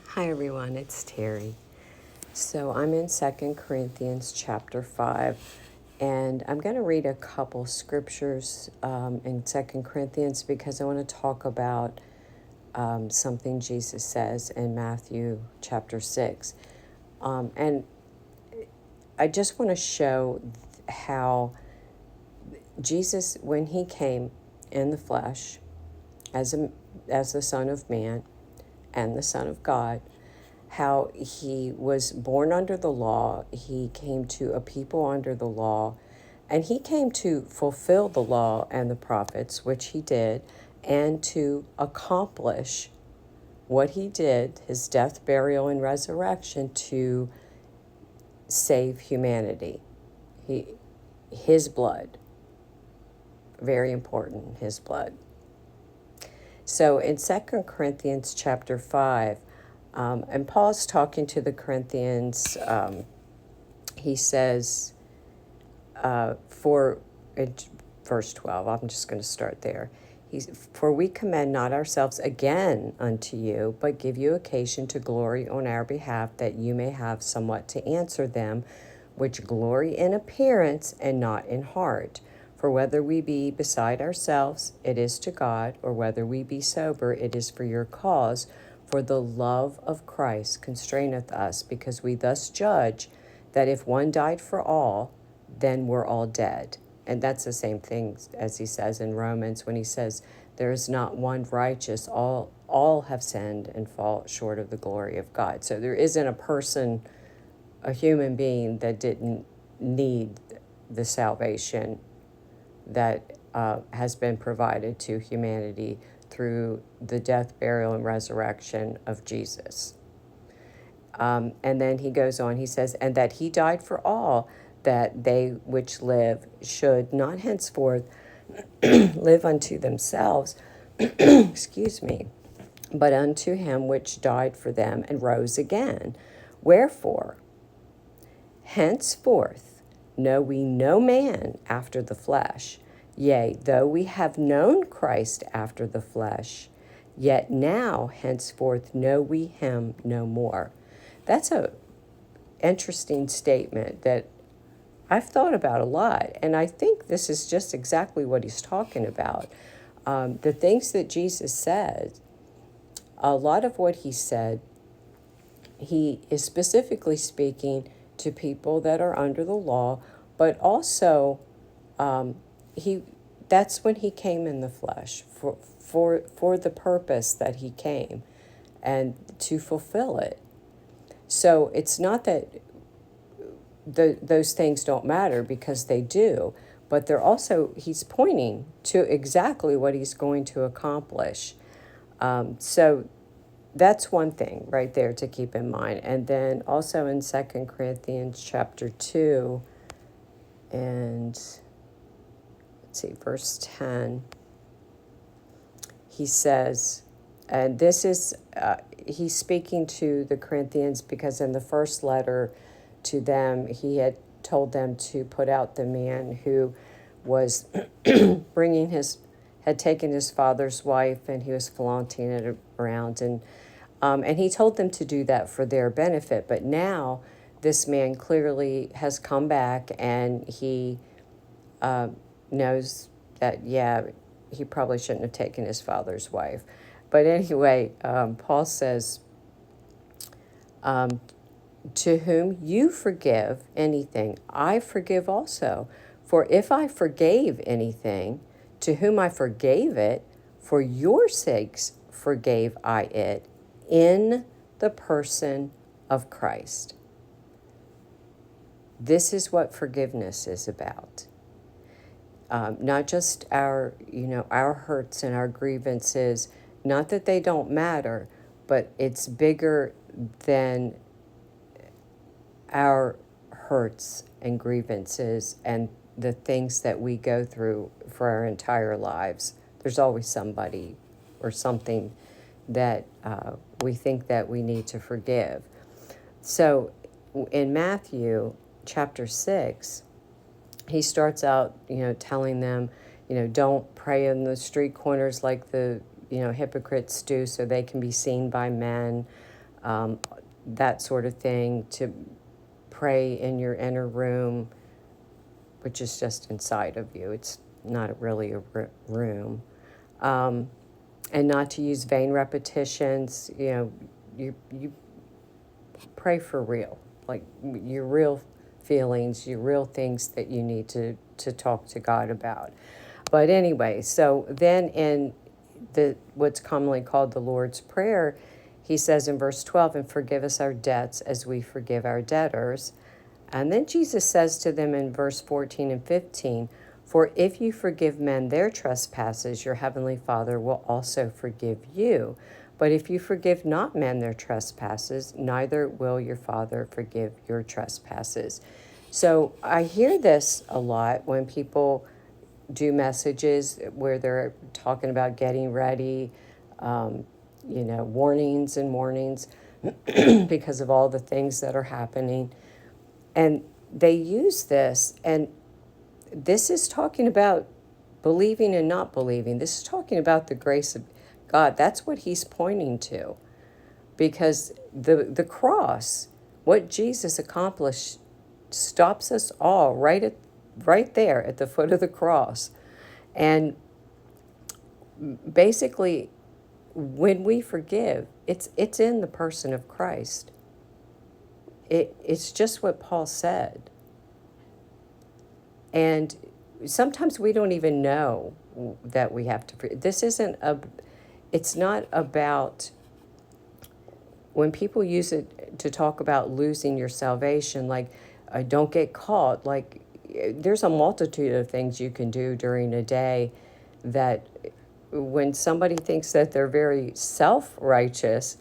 Hi everyone, it's Terry. So I'm in Second Corinthians chapter 5, and I'm going to read a couple scriptures in Second Corinthians because I want to talk about something Jesus says in Matthew chapter 6. And I just want to show how Jesus, when he came in the flesh as the Son of Man and the Son of God, how he was born under the law, he came to a people under the law, and he came to fulfill the law and the prophets, which he did, and to accomplish what he did, his death, burial, and resurrection, to save humanity. His blood, very important, his blood. So in Second Corinthians chapter 5, and Paul's talking to the Corinthians, he says, for verse 12, I'm just going to start there. For we commend not ourselves again unto you, but give you occasion to glory on our behalf, that you may have somewhat to answer them which glory in appearance and not in heart. For whether we be beside ourselves, it is to God, or whether we be sober, it is for your cause. For the love of Christ constraineth us, because we thus judge that if one died for all, then we're all dead. And that's the same thing as he says in Romans when he says, there is not one righteous, all have sinned and fall short of the glory of God. So there isn't a person, a human being, that didn't need the salvation that has been provided to humanity through the death, burial, and resurrection of Jesus. And then he goes on, he says, and that he died for all, that they which live should not henceforth live unto themselves, excuse me, but unto him which died for them and rose again. Wherefore, henceforth know we no man after the flesh. Yea, though we have known Christ after the flesh, yet now henceforth know we him no more. That's a interesting statement that I've thought about a lot, and I think this is just exactly what he's talking about. The things that Jesus said, a lot of what he said, he is specifically speaking to people that are under the law, but also he that's when he came in the flesh for the purpose that he came and to fulfill it. So it's not that those things don't matter, because they do, but they're also, he's pointing to exactly what he's going to accomplish. So that's one thing right there to keep in mind. And then also in Second Corinthians chapter 2, and let's see, verse 10, he says, and this is, he's speaking to the Corinthians because in the first letter to them, he had told them to put out the man who was had taken his father's wife, and he was flaunting it around, and he told them to do that for their benefit. But now this man clearly has come back, and he knows that, yeah, he probably shouldn't have taken his father's wife. But anyway, Paul says, to whom you forgive anything, I forgive also. For if I forgave anything, to whom I forgave it, for your sakes forgave I it, in the person of Christ. This is what forgiveness is about. Not just our hurts and our grievances, not that they don't matter, but it's bigger than our hurts and grievances and the things that we go through for our entire lives. There's always somebody or something that we think that we need to forgive. So in Matthew chapter 6, he starts out, telling them, don't pray in the street corners like the, hypocrites do so they can be seen by men. that sort of thing, to pray in your inner room, which is just inside of you. It's not really a room. And not to use vain repetitions. You pray for real, like your real feelings, your real things that you need to talk to God about. But anyway, so then in what's commonly called the Lord's Prayer, he says in verse 12, and forgive us our debts as we forgive our debtors. And then Jesus says to them in verse 14 and 15, for if you forgive men their trespasses, your heavenly Father will also forgive you. But if you forgive not men their trespasses, neither will your Father forgive your trespasses. So I hear this a lot when people do messages where they're talking about getting ready, warnings and warnings because of all the things that are happening. And they use this, and this is talking about believing and not believing. This is talking about the grace of God. That's what he's pointing to. Because the cross, what Jesus accomplished, stops us all right there at the foot of the cross. And basically, when we forgive, it's in the person of Christ. It's just what Paul said. And sometimes we don't even know that we have to forgive. It's not about, when people use it to talk about losing your salvation, like don't get caught, like there's a multitude of things you can do during a day that when somebody thinks that they're very self-righteous,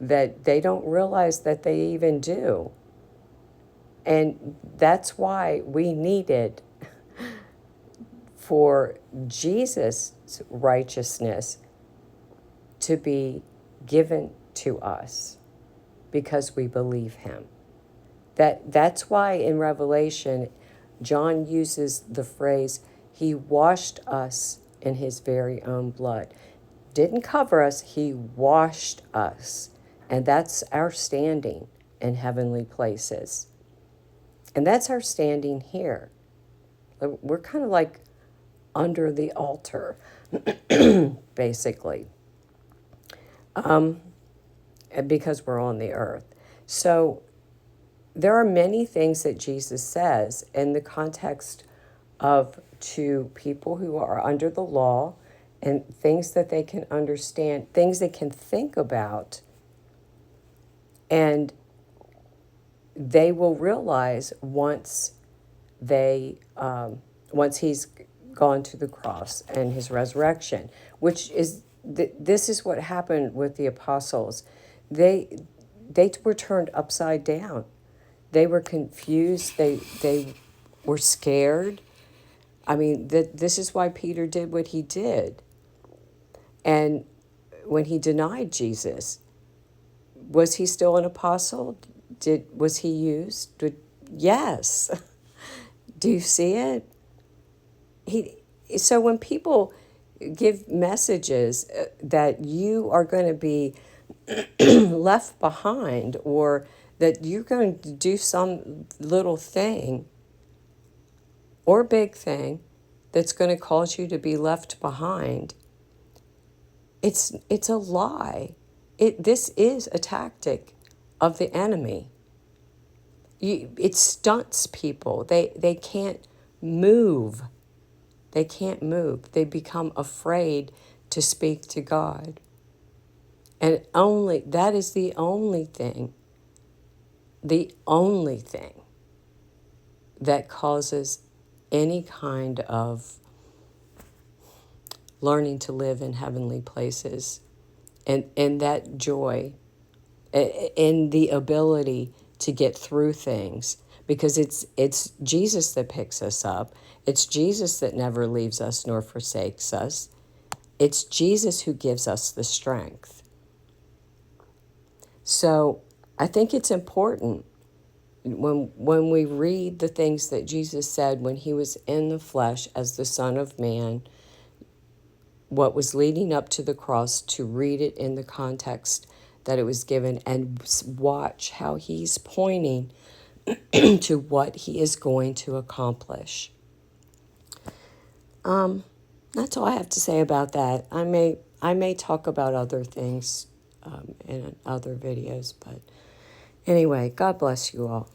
that they don't realize that they even do. And that's why we needed for Jesus' righteousness to be given to us because we believe him. That's why in Revelation, John uses the phrase, he washed us in his very own blood. Didn't cover us, he washed us. And that's our standing in heavenly places. And that's our standing here. We're kind of like under the altar, basically, because we're on the earth. So there are many things that Jesus says in the context of to people who are under the law, and things that they can understand, things they can think about, and they will realize once he's gone to the cross and his resurrection, which is this is what happened with the apostles. They were turned upside down. They were confused. They were scared. I mean, this is why Peter did what he did. And when he denied Jesus, was he still an apostle? Was he used? Yes. Do you see it? So when people give messages that you are going to be left behind, or that you're going to do some little thing or big thing that's going to cause you to be left behind, it's a lie. This is a tactic of the enemy. It stunts people. They can't move. They can't move. They become afraid to speak to God. And that is the only thing that causes any kind of learning to live in heavenly places, and that joy, and the ability to get through things, because it's Jesus that picks us up. It's Jesus that never leaves us nor forsakes us. It's Jesus who gives us the strength. So I think it's important when we read the things that Jesus said when he was in the flesh as the Son of Man, what was leading up to the cross, to read it in the context that it was given, and watch how he's pointing to what he is going to accomplish. That's all I have to say about that. I may talk about other things in other videos, but anyway, God bless you all.